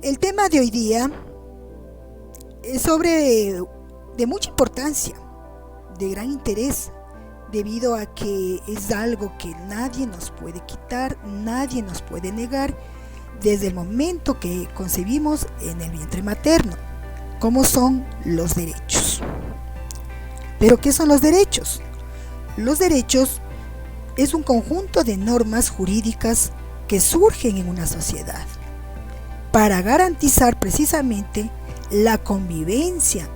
El tema de hoy día es de mucha importancia, de gran interés, debido a que es algo que nadie nos puede quitar, nadie nos puede negar desde el momento que concebimos en el vientre materno, como son los derechos. ¿Pero qué son los derechos? Los derechos es un conjunto de normas jurídicas que surgen en una sociedad para garantizar precisamente la convivencia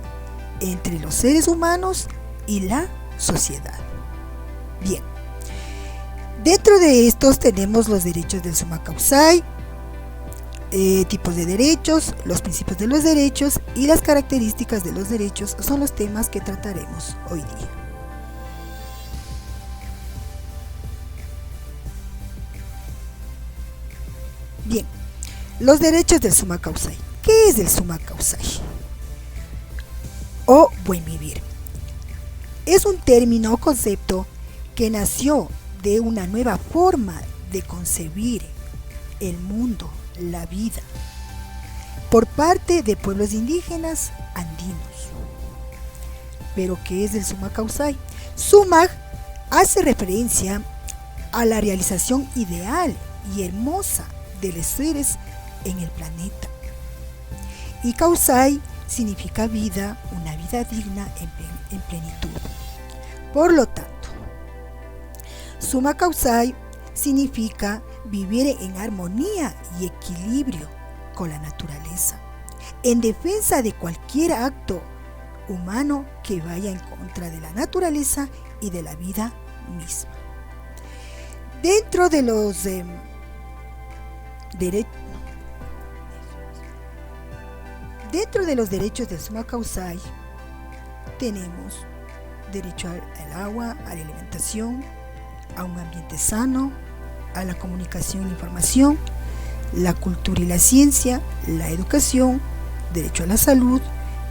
entre los seres humanos y la sociedad. Bien, dentro de estos tenemos los derechos del summa causale, tipos de derechos, los principios de los derechos y las características de los derechos son los temas que trataremos hoy día. Bien, los derechos del summa causale. ¿Qué es el summa causale? O buen vivir. Es un término o concepto que nació de una nueva forma de concebir el mundo, la vida, por parte de pueblos indígenas andinos. ¿Pero qué es el summa causale? Summa hace referencia a la realización ideal y hermosa de los seres en el planeta. Y causale significa vida, una vida digna en plenitud. Por lo tanto, summa causale significa vivir en armonía y equilibrio con la naturaleza, en defensa de cualquier acto humano que vaya en contra de la naturaleza y de la vida misma. Dentro de los derechos del summa causale tenemos derecho al agua, a la alimentación, a un ambiente sano, a la comunicación y la información, la cultura y la ciencia, la educación, derecho a la salud,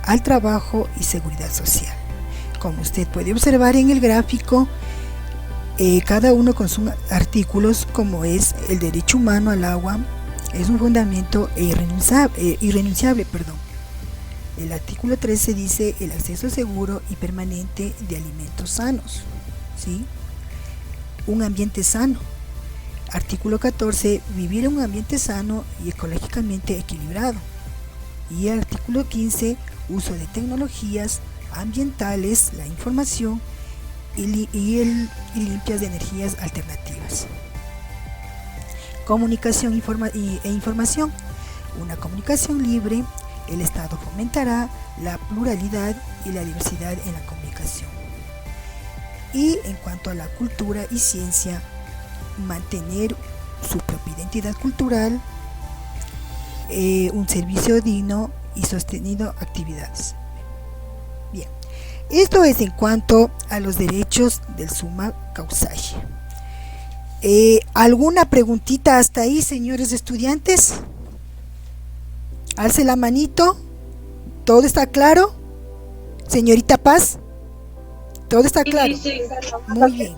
al trabajo y seguridad social. Como usted puede observar en el gráfico, cada uno con sus artículos, como es el derecho humano al agua, es un fundamento irrenunciable. El artículo 13 dice el acceso seguro y permanente de alimentos sanos, ¿sí? Un ambiente sano. Artículo 14, vivir en un ambiente sano y ecológicamente equilibrado. Y el artículo 15, uso de tecnologías ambientales, la información y limpias de energías alternativas. Comunicación e información. Una comunicación libre. El Estado fomentará la pluralidad y la diversidad en la comunicación. Y en cuanto a la cultura y ciencia, mantener su propia identidad cultural, un servicio digno y sostenido actividades. Bien, esto es en cuanto a los derechos del summa causale. ¿Alguna preguntita hasta ahí, señores estudiantes? Alce la manito. ¿Todo está claro? Señorita Paz, ¿todo está claro? Sí. Muy bien.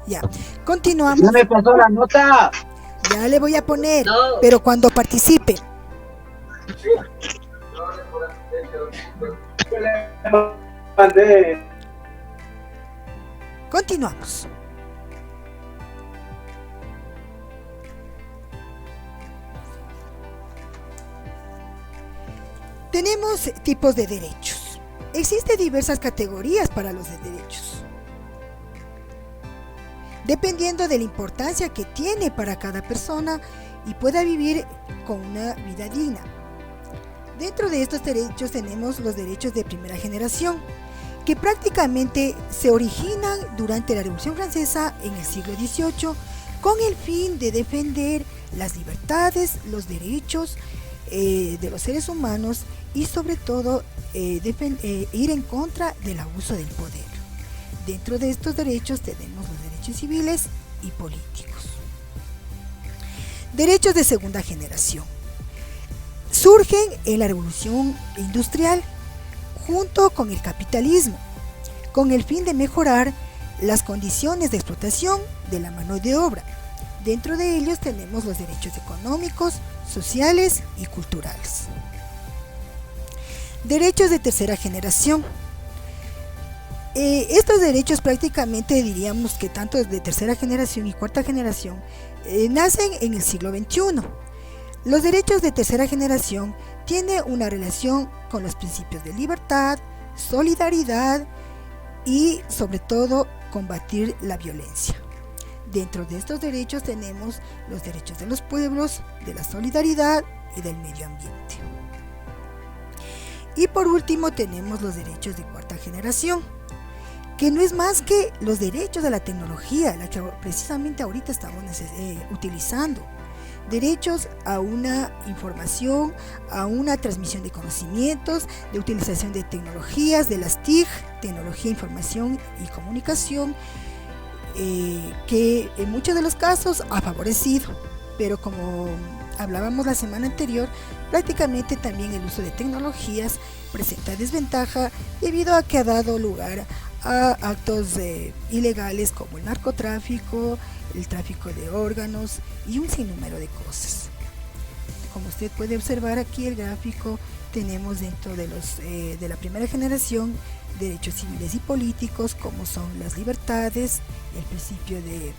Ya, continuamos. No me pasó la nota. Ya le voy a poner, No. pero cuando participe. Continuamos. Tenemos tipos de derechos. Existen diversas categorías para los derechos, dependiendo de la importancia que tiene para cada persona y pueda vivir con una vida digna. Dentro de estos derechos tenemos los derechos de primera generación, que prácticamente se originan durante la Revolución Francesa en el siglo XVIII con el fin de defender las libertades, los derechos de los seres humanos y sobre todo ir en contra del abuso del poder. Dentro de estos derechos tenemos los derechos civiles y políticos. Derechos de segunda generación. Surgen en la Revolución Industrial junto con el capitalismo, con el fin de mejorar las condiciones de explotación de la mano de obra, Dentro de ellos tenemos los derechos económicos, sociales y culturales. Derechos de tercera generación. Estos derechos prácticamente diríamos que tanto de tercera generación y cuarta generación nacen en el siglo XXI. Los derechos de tercera generación tienen una relación con los principios de libertad, solidaridad y sobre todo combatir la violencia. Dentro de estos derechos tenemos los derechos de los pueblos, de la solidaridad y del medio ambiente. Y por último tenemos los derechos de cuarta generación, que no es más que los derechos de la tecnología, la que precisamente ahorita estamos utilizando. Derechos a una información, a una transmisión de conocimientos, de utilización de tecnologías, de las TIC, tecnología, información y comunicación, que en muchos de los casos ha favorecido, pero como hablábamos la semana anterior, prácticamente también el uso de tecnologías presenta desventaja debido a que ha dado lugar a actos ilegales como el narcotráfico, el tráfico de órganos y un sinnúmero de cosas. Como usted puede observar aquí el gráfico, tenemos dentro de la primera generación derechos civiles y políticos, como son las libertades, el principio de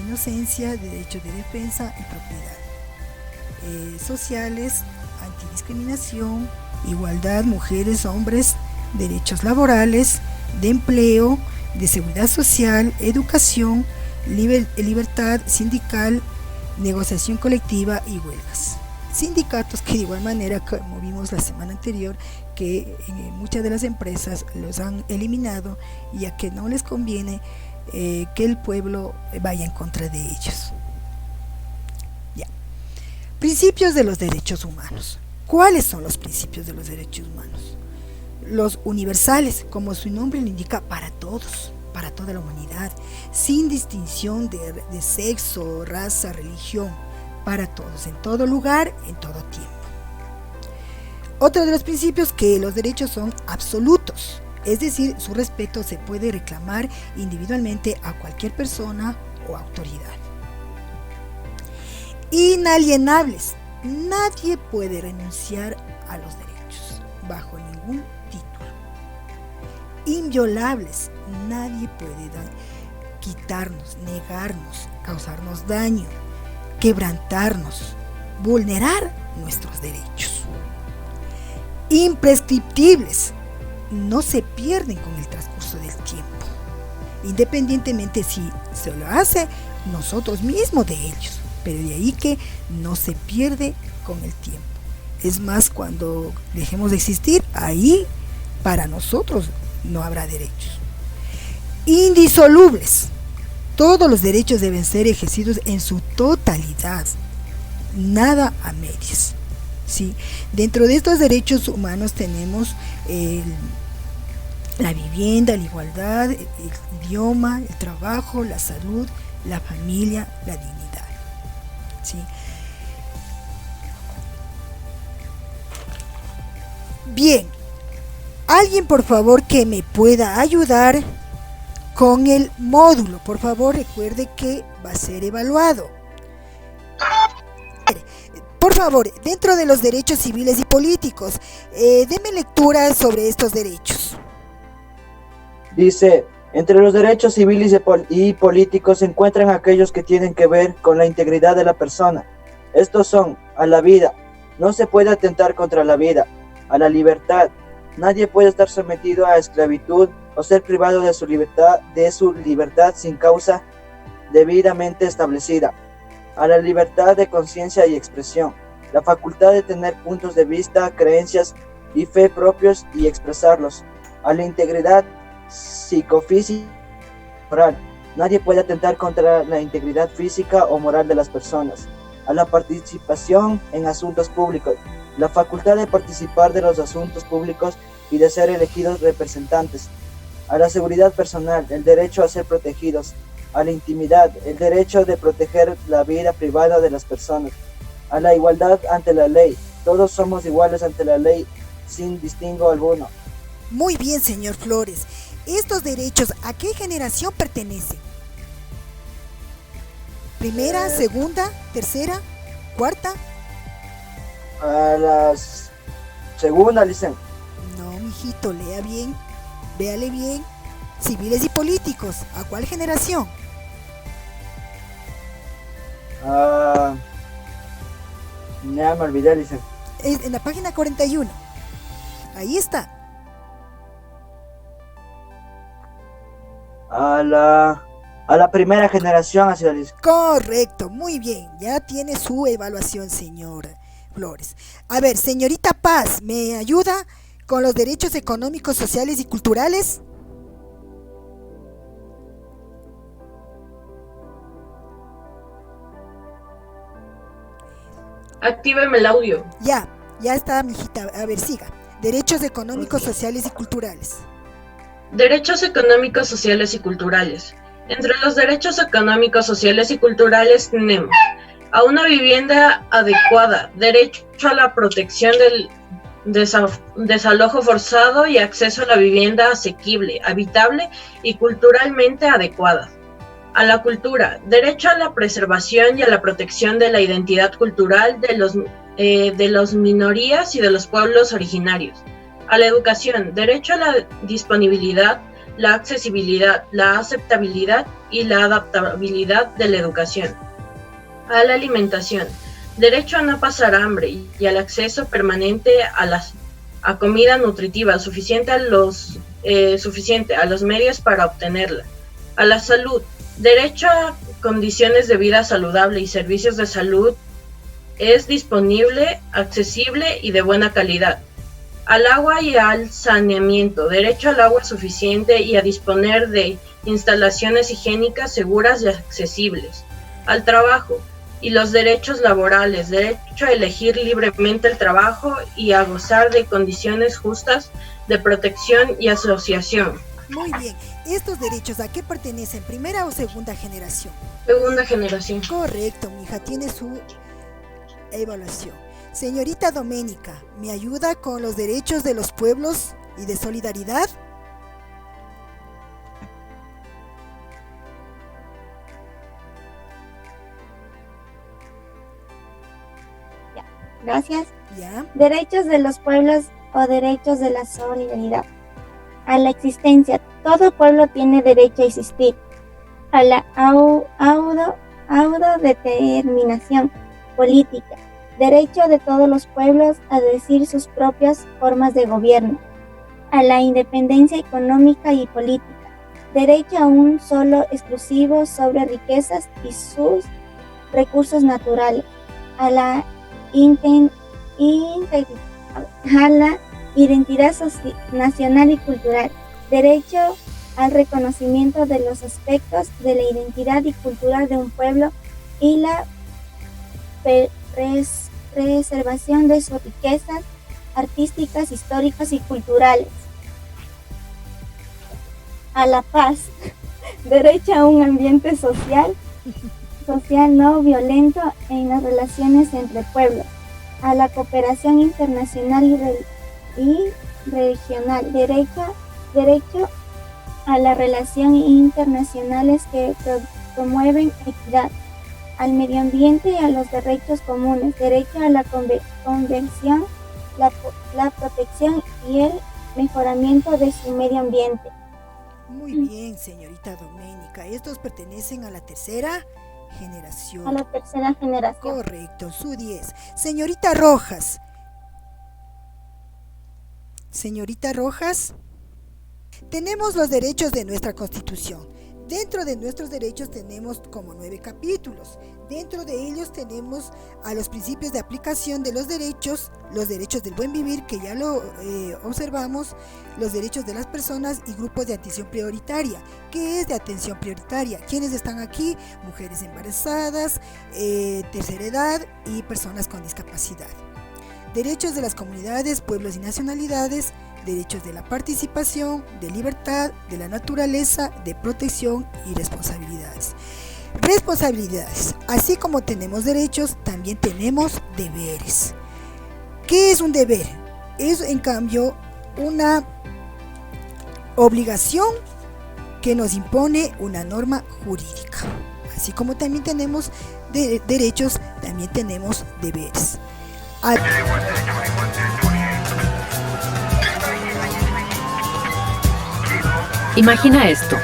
inocencia, derechos de defensa y propiedad. Sociales, antidiscriminación, igualdad, mujeres, hombres, derechos laborales, de empleo, de seguridad social, educación, libertad sindical, negociación colectiva y huelgas. Sindicatos que de igual manera, como vimos la semana anterior, que muchas de las empresas los han eliminado, ya que no les conviene que el pueblo vaya en contra de ellos. Ya. Principios de los derechos humanos. ¿Cuáles son los principios de los derechos humanos? Los universales, como su nombre lo indica, para todos, para toda la humanidad, sin distinción de sexo, raza, religión, para todos, en todo lugar, en todo tiempo. Otro de los principios, que los derechos son absolutos, es decir, su respeto se puede reclamar individualmente a cualquier persona o autoridad. Inalienables, nadie puede renunciar a los derechos bajo ningún título. Inviolables, nadie puede quitarnos, negarnos, causarnos daño, quebrantarnos, vulnerar nuestros derechos. Imprescriptibles, no se pierden con el transcurso del tiempo, independientemente si se lo hace nosotros mismos de ellos, pero de ahí que no se pierde con el tiempo. Es más, cuando dejemos de existir, ahí para nosotros no habrá derechos. Indisolubles, todos los derechos deben ser ejercidos en su totalidad, nada a medias. ¿Sí? Dentro de estos derechos humanos tenemos la vivienda, la igualdad, el idioma, el trabajo, la salud, la familia, la dignidad. ¿Sí? Bien, alguien por favor que me pueda ayudar con el módulo. Por favor, recuerde que va a ser evaluado. Por favor, dentro de los derechos civiles y políticos, deme lectura sobre estos derechos. Dice, entre los derechos civiles y políticos se encuentran aquellos que tienen que ver con la integridad de la persona. Estos son: a la vida, no se puede atentar contra la vida; a la libertad, nadie puede estar sometido a esclavitud o ser privado de su libertad sin causa debidamente establecida; a la libertad de conciencia y expresión, la facultad de tener puntos de vista, creencias y fe propios y expresarlos; a la integridad psicofísica y moral, nadie puede atentar contra la integridad física o moral de las personas; a la participación en asuntos públicos, la facultad de participar de los asuntos públicos y de ser elegidos representantes; a la seguridad personal, el derecho a ser protegidos; a la intimidad, el derecho de proteger la vida privada de las personas; a la igualdad ante la ley, todos somos iguales ante la ley sin distingo alguno. Muy bien, señor Flores. ¿Estos derechos a qué generación pertenecen? Primera, segunda, tercera, cuarta. A la segunda, Licen. No, mijito, lea bien, véale bien. Civiles y políticos, ¿a cuál generación? Ah, ya me olvidé, Licen. Es en la página 41. Ahí está. A la primera generación, así Licen. Correcto, muy bien. Ya tiene su evaluación, señor Flores. A ver, señorita Paz, ¿me ayuda con los derechos económicos, sociales y culturales? Actíveme el audio. Ya está, mijita. A ver, siga. Derechos económicos, sociales y culturales. Derechos económicos, sociales y culturales. Entre los derechos económicos, sociales y culturales tenemos a una vivienda adecuada, derecho a la protección del desalojo forzado y acceso a la vivienda asequible, habitable y culturalmente adecuada. A la cultura, derecho a la preservación y a la protección de la identidad cultural de los minorías y de los pueblos originarios. A la educación, derecho a la disponibilidad, la accesibilidad, la aceptabilidad y la adaptabilidad de la educación. A la alimentación, derecho a no pasar hambre y al acceso permanente a comida nutritiva suficiente a los medios para obtenerla. A la salud, derecho a condiciones de vida saludable y servicios de salud es disponible, accesible y de buena calidad. Al agua y al saneamiento, derecho al agua suficiente y a disponer de instalaciones higiénicas seguras y accesibles. Al trabajo y los derechos laborales, derecho a elegir libremente el trabajo y a gozar de condiciones justas de protección y asociación. Muy bien. ¿Estos derechos a qué pertenecen? ¿Primera o segunda generación? Segunda generación. Correcto, mija, tiene su evaluación. Señorita Doménica, ¿me ayuda con los derechos de los pueblos y de solidaridad? Gracias. ¿Ya? Derechos de los pueblos o derechos de la solidaridad. A la existencia. Todo pueblo tiene derecho a existir. A la autodeterminación política. Derecho de todos los pueblos a decir sus propias formas de gobierno. A la independencia económica y política. Derecho a un solo exclusivo sobre riquezas y sus recursos naturales. A la identidad nacional y cultural, derecho al reconocimiento de los aspectos de la identidad y cultura de un pueblo y la preservación de sus riquezas artísticas, históricas y culturales. A la paz, derecho a un ambiente social no violento en las relaciones entre pueblos, a la cooperación internacional y regional, derecho a las relaciones internacionales que promueven equidad, al medio ambiente y a los derechos comunes, derecho a la conversión, la protección y el mejoramiento de su medio ambiente. Muy bien, señorita Doménica. Estos pertenecen a la tercera generación. A la tercera generación. Correcto, su 10. Señorita Rojas. Señorita Rojas, tenemos los derechos de nuestra Constitución. Dentro de nuestros derechos tenemos como 9 capítulos. Dentro de ellos tenemos a los principios de aplicación de los derechos del buen vivir, que ya lo observamos, los derechos de las personas y grupos de atención prioritaria. ¿Qué es de atención prioritaria? ¿Quiénes están aquí? Mujeres embarazadas, tercera edad y personas con discapacidad. Derechos de las comunidades, pueblos y nacionalidades, derechos de la participación, de libertad, de la naturaleza, de protección y responsabilidades. Responsabilidades. Así como tenemos derechos, también tenemos deberes. ¿Qué es un deber? Es, en cambio, una obligación que nos impone una norma jurídica. Así como también tenemos derechos, también tenemos deberes. Imagina esto.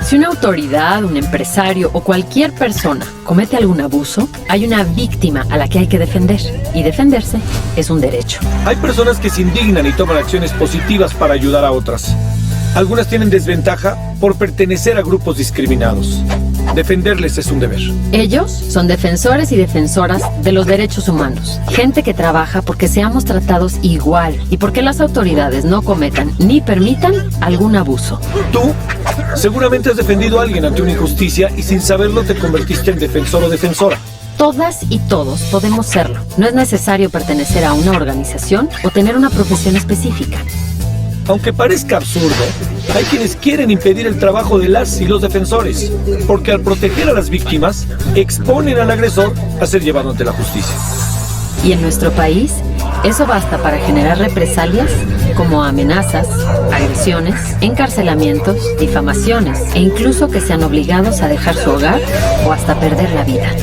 Si una autoridad, un empresario o cualquier persona comete algún abuso, hay una víctima a la que hay que defender. Y defenderse es un derecho. Hay personas que se indignan y toman acciones positivas para ayudar a otras. Algunas tienen desventaja por pertenecer a grupos discriminados. Defenderles es un deber. Ellos son defensores y defensoras de los derechos humanos. Gente que trabaja porque seamos tratados igual y porque las autoridades no cometan ni permitan algún abuso. Tú seguramente has defendido a alguien ante una injusticia y sin saberlo te convertiste en defensor o defensora. Todas y todos podemos serlo. No es necesario pertenecer a una organización o tener una profesión específica. Aunque parezca absurdo, hay quienes quieren impedir el trabajo de las y los defensores, porque al proteger a las víctimas, exponen al agresor a ser llevado ante la justicia. Y en nuestro país, eso basta para generar represalias como amenazas, agresiones, encarcelamientos, difamaciones e incluso que sean obligados a dejar su hogar o hasta perder la vida.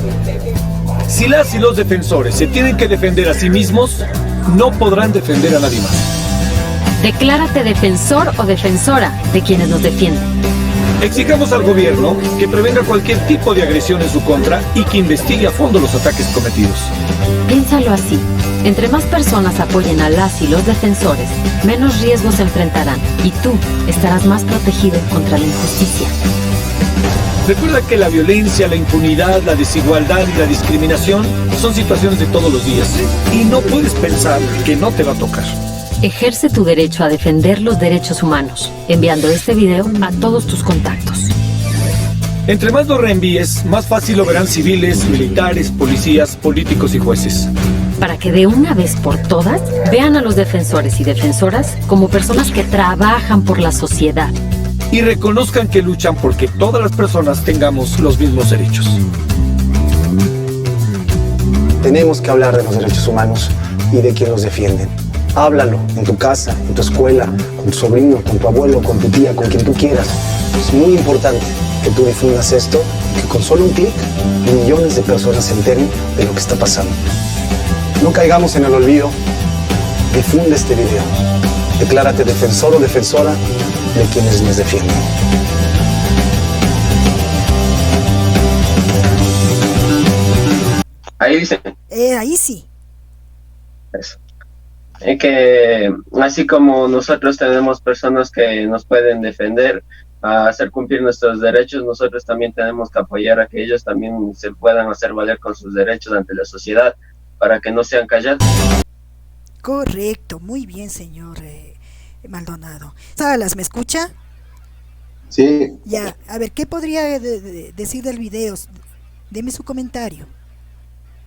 Si las y los defensores se tienen que defender a sí mismos, no podrán defender a nadie más. Declárate defensor o defensora de quienes nos defienden. Exijamos al gobierno que prevenga cualquier tipo de agresión en su contra y que investigue a fondo los ataques cometidos. Piénsalo así. Entre más personas apoyen a las y los defensores, menos riesgos se enfrentarán y tú estarás más protegido contra la injusticia. Recuerda que la violencia, la impunidad, la desigualdad y la discriminación son situaciones de todos los días y no puedes pensar que no te va a tocar. Ejerce tu derecho a defender los derechos humanos, enviando este video a todos tus contactos. Entre más lo reenvíes, más fácil lo verán civiles, militares, policías, políticos y jueces. Para que de una vez por todas vean a los defensores y defensoras como personas que trabajan por la sociedad. Y reconozcan que luchan porque todas las personas tengamos los mismos derechos. Tenemos que hablar de los derechos humanos y de quienes los defienden. Háblalo en tu casa, en tu escuela, con tu sobrino, con tu abuelo, con tu tía, con quien tú quieras. Es muy importante que tú difundas esto y que con solo un clic millones de personas se enteren de lo que está pasando. No caigamos en el olvido. Difunde este video. Declárate defensor o defensora de quienes nos defienden. Ahí dice. Ahí sí. Eso. Que así como nosotros tenemos personas que nos pueden defender a hacer cumplir nuestros derechos, nosotros también tenemos que apoyar a que ellos también se puedan hacer valer con sus derechos ante la sociedad para que no sean callados. Correcto, muy bien, señor Maldonado. Salas, ¿me escucha? Sí. Ya, a ver, ¿qué podría decir del video? Deme su comentario.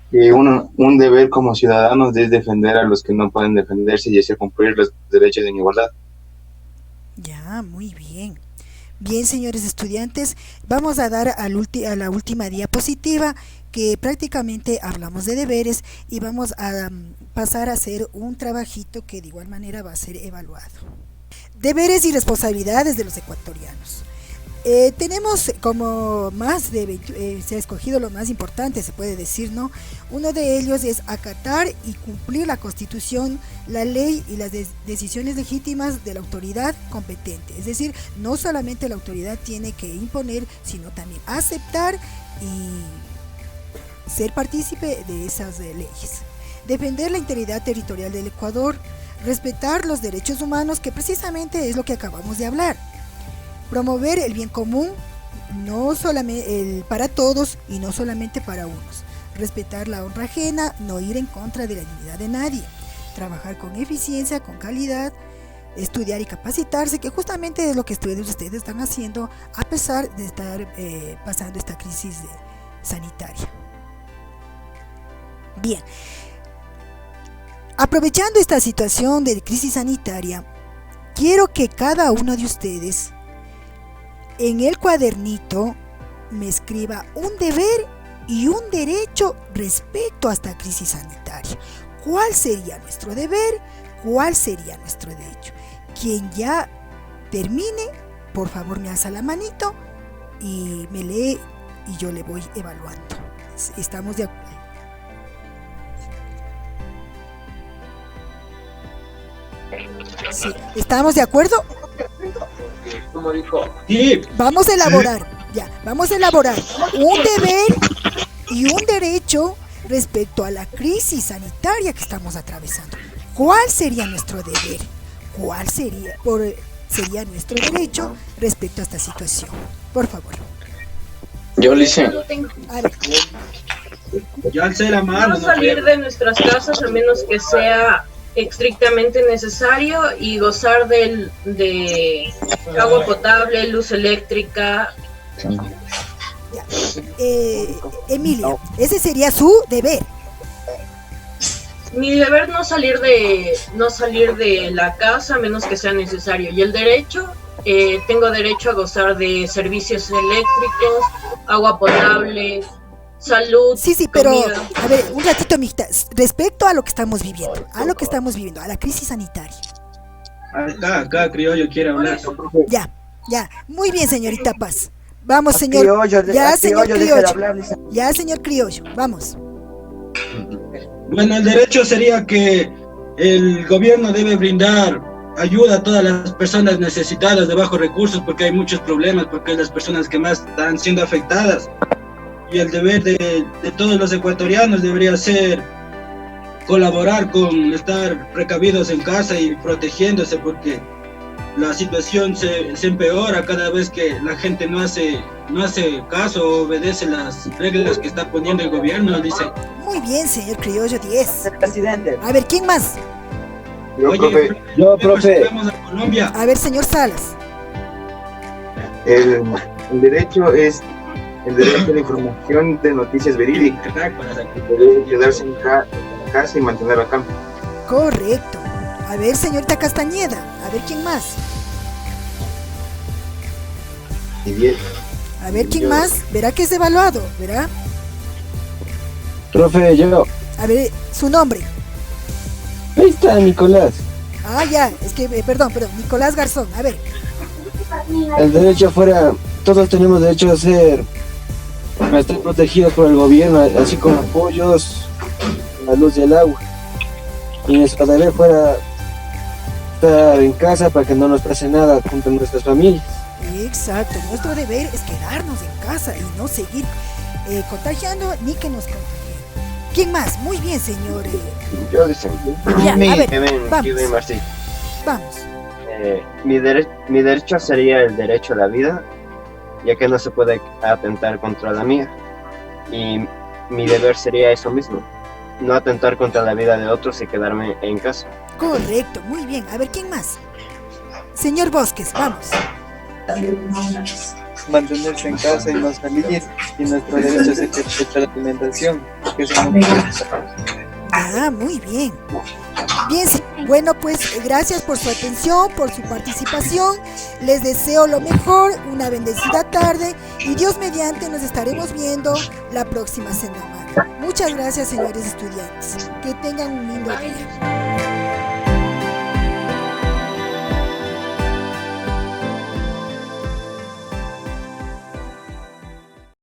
Un deber como ciudadanos es defender a los que no pueden defenderse y hacer cumplir los derechos en igualdad. Ya, muy bien. Bien, señores estudiantes, vamos a dar a la última diapositiva, que prácticamente hablamos de deberes y vamos a pasar a hacer un trabajito que de igual manera va a ser evaluado. Deberes y responsabilidades de los ecuatorianos. Tenemos como se ha escogido lo más importante, se puede decir, ¿no? Uno de ellos es acatar y cumplir la Constitución, la ley y las decisiones legítimas de la autoridad competente. Es decir, no solamente la autoridad tiene que imponer, sino también aceptar y ser partícipe de esas leyes. Defender la integridad territorial del Ecuador, respetar los derechos humanos, que precisamente es lo que acabamos de hablar. Promover el bien común, no solamente para todos y no solamente para unos. Respetar la honra ajena, no ir en contra de la dignidad de nadie. Trabajar con eficiencia, con calidad, estudiar y capacitarse, que justamente es lo que ustedes están haciendo a pesar de estar pasando esta crisis sanitaria. Bien, aprovechando esta situación de crisis sanitaria, quiero que cada uno de ustedes en el cuadernito me escriba un deber y un derecho respecto a esta crisis sanitaria. ¿Cuál sería nuestro deber? ¿Cuál sería nuestro derecho? Quien ya termine, por favor me alza la manito y me lee y yo le voy evaluando. ¿Estamos de acuerdo? Sí. ¿Estamos de acuerdo? Como dijo, Sí, Vamos a elaborar, vamos a elaborar un deber y un derecho respecto a la crisis sanitaria que estamos atravesando. ¿Cuál sería nuestro deber? ¿Cuál sería nuestro derecho respecto a esta situación? Por favor. Yo le hice. A ver, yo alcé la mano. No salir de nuestras casas a menos que sea estrictamente necesario y gozar de agua potable, luz eléctrica. Emilia, ese sería su deber. Mi deber no salir de la casa a menos que sea necesario. Y el derecho, tengo derecho a gozar de servicios eléctricos, agua potable, salud. Sí, pero comida. a ver, un ratito, mijita, respecto a lo que estamos viviendo, a la crisis sanitaria. Acá, criollo quiere hablar. Ya, muy bien, señorita Paz. Vamos, Al señor. criollo, Ya, al señor criollo, déjala criollo. hablar, dice. Ya, señor criollo, vamos. Bueno, el derecho sería que el gobierno debe brindar ayuda a todas las personas necesitadas de bajos recursos, porque hay muchos problemas, porque hay las personas que más están siendo afectadas. Y el deber de todos los ecuatorianos debería ser colaborar con estar precavidos en casa y protegiéndose, porque la situación se empeora cada vez que la gente no hace caso o obedece las reglas que está poniendo el gobierno, dice. Muy bien, señor criollo 10. Presidente. A ver, ¿quién más? Yo, Oye, profe, profe. Vamos a Colombia. A ver, señor Salas. el derecho es el derecho a la información de noticias verídicas. Debe quedarse en casa y mantener la calma. Correcto. A ver, señorita Castañeda. A ver, ¿quién más? Y bien. A ver, ¿quién más? Verá que es evaluado, ¿verá? Profe, yo. A ver, su nombre. Ahí está, Nicolás. Ah, ya, es que, perdón, Nicolás Garzón. A ver, El derecho fuera, todos tenemos derecho a estar protegidos por el gobierno, así como apoyos, la luz y el agua. Y nuestro deber fuera estar en casa para que no nos pase nada junto a nuestras familias. exacto. Nuestro deber es quedarnos en casa y no seguir contagiando ni que nos contagien. ¿Quién más? Muy bien, señor. Yo dice. Ya, a ver, vamos. Vamos. Mi derecho sería el derecho a la vida, ya que no se puede atentar contra la mía. Y mi deber sería eso mismo, no atentar contra la vida de otros y quedarme en casa. Correcto, muy bien. A ver, ¿quién más? Señor Bosques, vamos. Mantenerse en casa y no salir, y nuestro derecho es el derecho a la alimentación, que es Ah, muy bien. Bien, sí. Bueno, pues gracias por su atención, por su participación. Les deseo lo mejor, una bendecida tarde y Dios mediante nos estaremos viendo la próxima semana. Muchas gracias, señores estudiantes. Que tengan un lindo día.